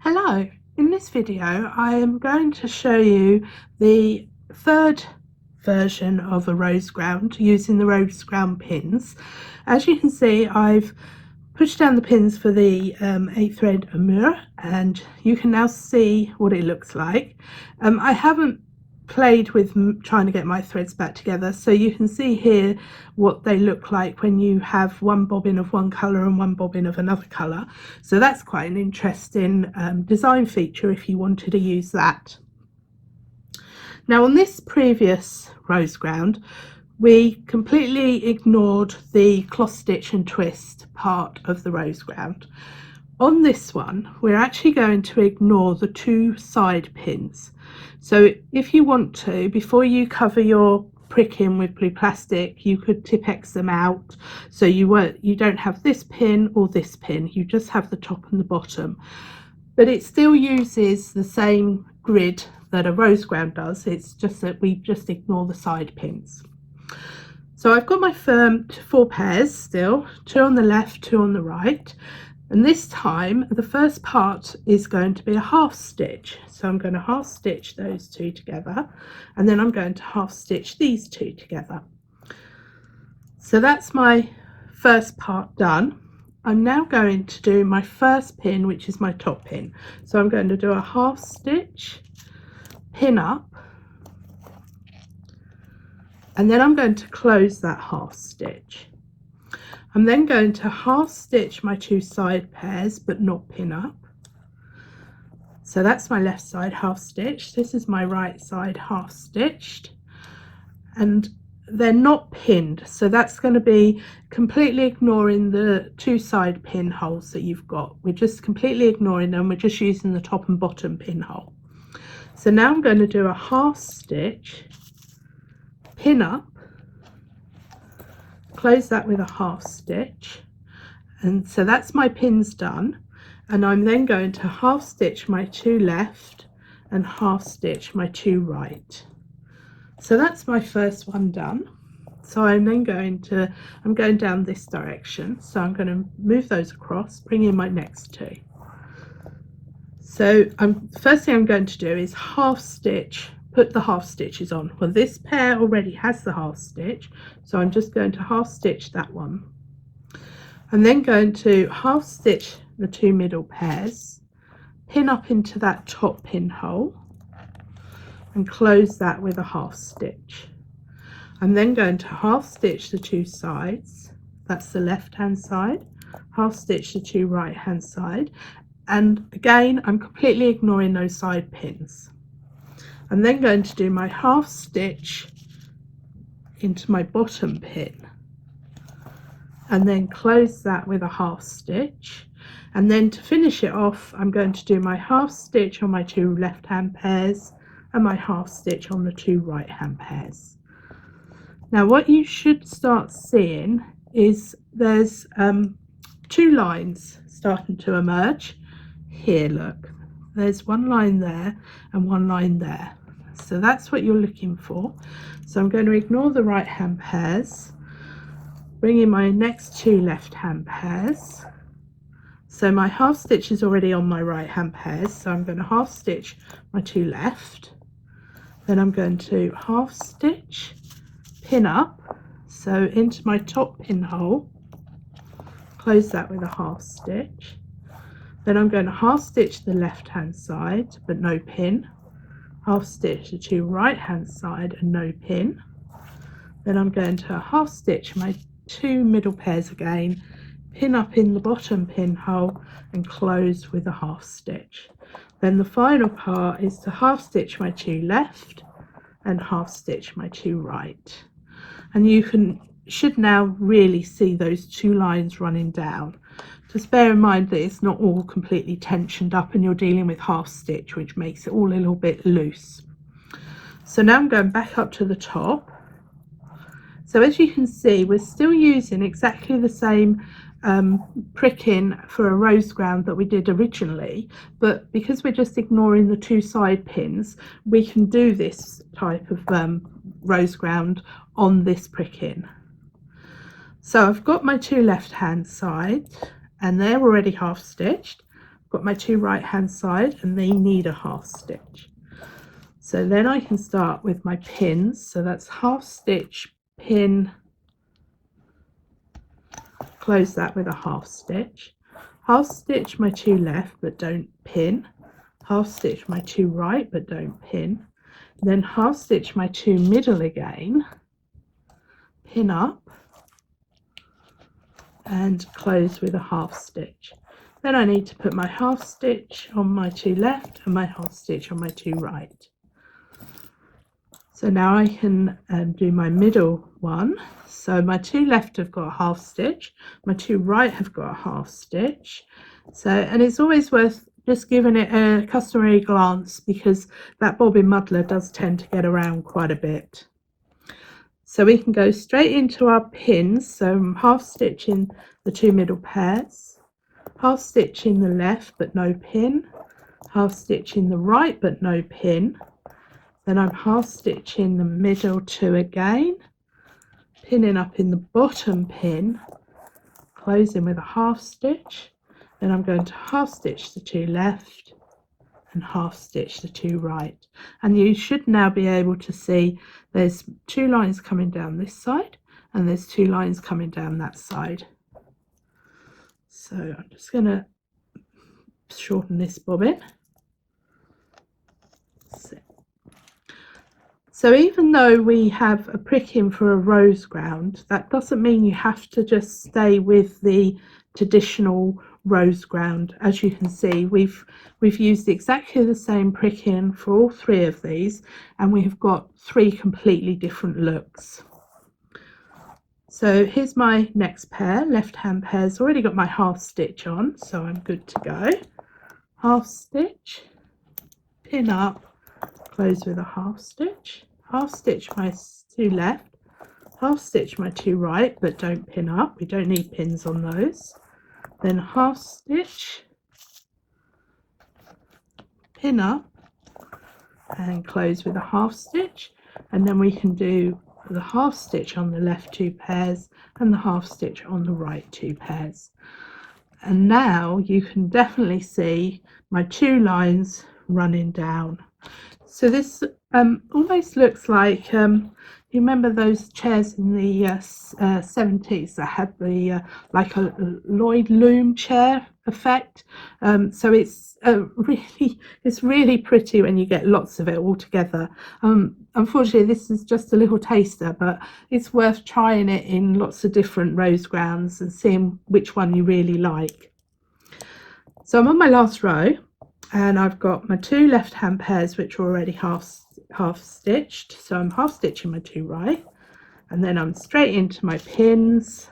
Hello, in this video I am going to show you the third version of a rose ground using the rose ground pins. As you can see, I've pushed down the pins for the 8 thread amur, and you can now see what it looks like. I haven't played with trying to get my threads back together, so you can see here what they look like when you have one bobbin of one colour and one bobbin of another colour. So that's quite an interesting design feature if you wanted to use that. Now, on this previous rose ground, we completely ignored the cross stitch and twist part of the rose ground. On this one, we're actually going to ignore the two side pins. So if you want to, before you cover your prick in with blue plastic, you could Tipp-Ex them out, so you don't have this pin or this pin, you just have the top and the bottom. But it still uses the same grid that a rose ground does, it's just that we just ignore the side pins. So I've got my 4 pairs still, 2 on the left, 2 on the right. And this time the first part is going to be a half stitch, so I'm going to half stitch those 2 together, and then I'm going to half stitch these 2 together. So that's my first part done. I'm now going to do my first pin, which is my top pin. So I'm going to do a half stitch, pin up, and then I'm going to close that half stitch. I'm then going to half stitch my 2 side pairs but not pin up. So that's my left side half stitched, this is my right side half stitched, and they're not pinned, so that's going to be completely ignoring the 2 side pinholes that you've got. We're just completely ignoring them, we're just using the top and bottom pinhole. So now I'm going to do a half stitch, pin up, close that with a half stitch, and so that's my pins done. And I'm then going to half stitch my 2 left and half stitch my 2 right. So that's my first one done. So I'm then I'm going down this direction, so I'm going to move those across, bring in my next 2. So first thing I'm going to do is half stitch, put the half stitches on. Well, this pair already has the half stitch, so I'm just going to half stitch that one. I'm then going to half stitch the 2 middle pairs, pin up into that top pinhole and close that with a half stitch. I'm then going to half stitch the 2 sides, that's the left hand side, half stitch the 2 right hand side, and again I'm completely ignoring those side pins. I'm then going to do my half stitch into my bottom pin and then close that with a half stitch, and then to finish it off I'm going to do my half stitch on my 2 left hand pairs and my half stitch on the 2 right hand pairs. Now what you should start seeing is there's 2 lines starting to emerge here. Look, there's one line there and one line there. So that's what you're looking for. So I'm going to ignore the right hand pairs, bring in my next 2 left hand pairs. So my half stitch is already on my right hand pairs, so I'm going to half stitch my 2 left, then I'm going to half stitch, pin up, so into my top pinhole, close that with a half stitch, then I'm going to half stitch the left hand side but no pin, half stitch the 2 right hand side and no pin, then I'm going to half stitch my 2 middle pairs again, pin up in the bottom pinhole and close with a half stitch. Then the final part is to half stitch my 2 left and half stitch my 2 right, and you should now really see those 2 lines running down. Just bear in mind that it's not all completely tensioned up and you're dealing with half stitch, which makes it all a little bit loose. So now I'm going back up to the top. So as you can see, we're still using exactly the same pricking for a rose ground that we did originally, but because we're just ignoring the 2 side pins, we can do this type of rose ground on this pricking. So I've got my 2 left hand sides and they're already half stitched. got my two right hand side and they need a half stitch. So then I can start with my pins. So that's half stitch, pin, close that with a half stitch my two left but don't pin, half stitch my two right but don't pin, then half stitch my two middle again, pin up and close with a half stitch. Then I need to put my half stitch on my two left and my half stitch on my two right. So now I can do my middle one. So my two left have got a half stitch, my two right have got a half stitch. So, and it's always worth just giving it a customary glance because that bobbin muddler does tend to get around quite a bit. So we can go straight into our pins. So I'm half stitching the two middle pairs, half stitch in the left but no pin, half stitch in the right but no pin, then I'm half stitching the middle two again, pinning up in the bottom pin, closing with a half stitch, then I'm going to half stitch the two left and half stitch the two right. And you should now be able to see there's two lines coming down this side and there's two lines coming down that side. So I'm just going to shorten this bobbin. So even though we have a pricking for a rose ground, that doesn't mean you have to just stay with the traditional rose ground. As you can see, we've used exactly the same pricking for all three of these, and we have got three completely different looks. So here's my next pair, left hand pair's already got my half stitch on, so I'm good to go. Half stitch, pin up, close with a half stitch my two left, half stitch my two right but don't pin up, we don't need pins on those, then half stitch, pin up and close with a half stitch, and then we can do the half stitch on the left two pairs and the half stitch on the right two pairs. And now you can definitely see my two lines running down. So this almost looks like, you remember those chairs in the 70s that had the like a Lloyd loom chair effect? So it's really pretty when you get lots of it all together. Unfortunately, this is just a little taster, but it's worth trying it in lots of different rose grounds and seeing which one you really like. So I'm on my last row, and I've got my two left hand pairs which are already half stitched, so I'm half stitching my two right, and then I'm straight into my pins,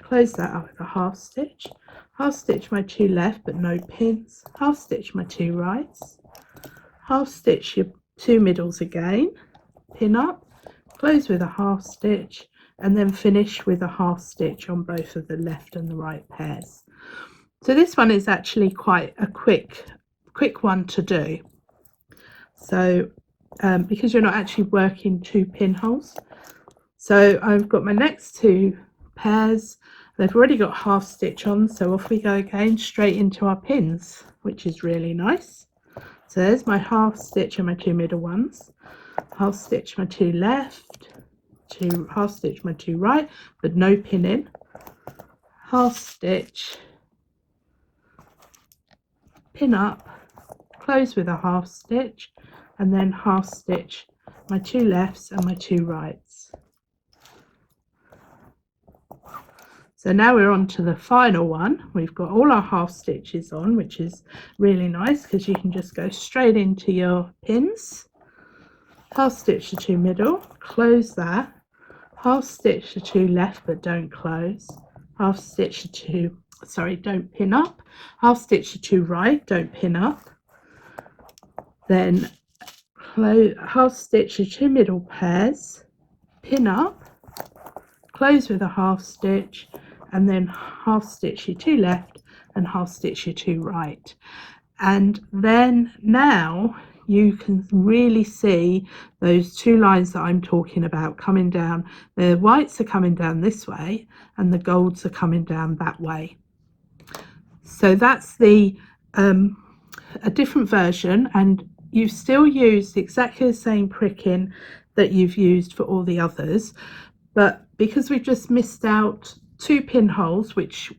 close that up with a half stitch my two left but no pins, half stitch my two rights, half stitch your two middles again, pin up, close with a half stitch, and then finish with a half stitch on both of the left and the right pairs. So this one is actually quite a quick one to do. So because you're not actually working two pinholes. So I've got my next two pairs, they've already got half stitch on, so off we go again straight into our pins, which is really nice. So there's my half stitch and my two middle ones, half stitch my two left, half stitch my two right but no pinning, half stitch, pin up, close with a half stitch, and then half stitch my two lefts and my two rights. So now we're on to the final one. We've got all our half stitches on, which is really nice because you can just go straight into your pins, half stitch the two middle, close that, half stitch the two left but don't close, half stitch the two, don't pin up, half stitch the two right, don't pin up, then half stitch the two middle pairs, pin up, close with a half stitch, and then half stitch your two left and half stitch your two right. And then now you can really see those two lines that I'm talking about coming down. The whites are coming down this way and the golds are coming down that way. So that's the a different version, and you've still used exactly the same pricking that you've used for all the others, but because we've just missed out 2 pinholes, which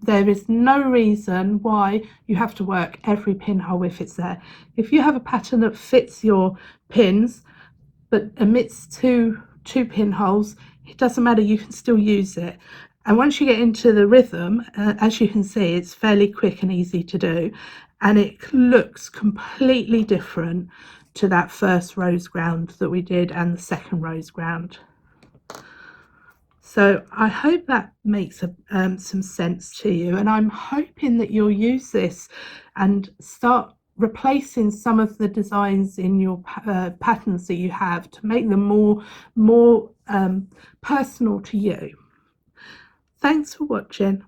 there is no reason why you have to work every pinhole if it's there. If you have a pattern that fits your pins but omits two pinholes, it doesn't matter, you can still use it. And once you get into the rhythm, as you can see, it's fairly quick and easy to do, and it looks completely different to that first rose ground that we did and the second rose ground. So I hope that makes some sense to you, and I'm hoping that you'll use this and start replacing some of the designs in your patterns that you have to make them more personal to you. Thanks for watching.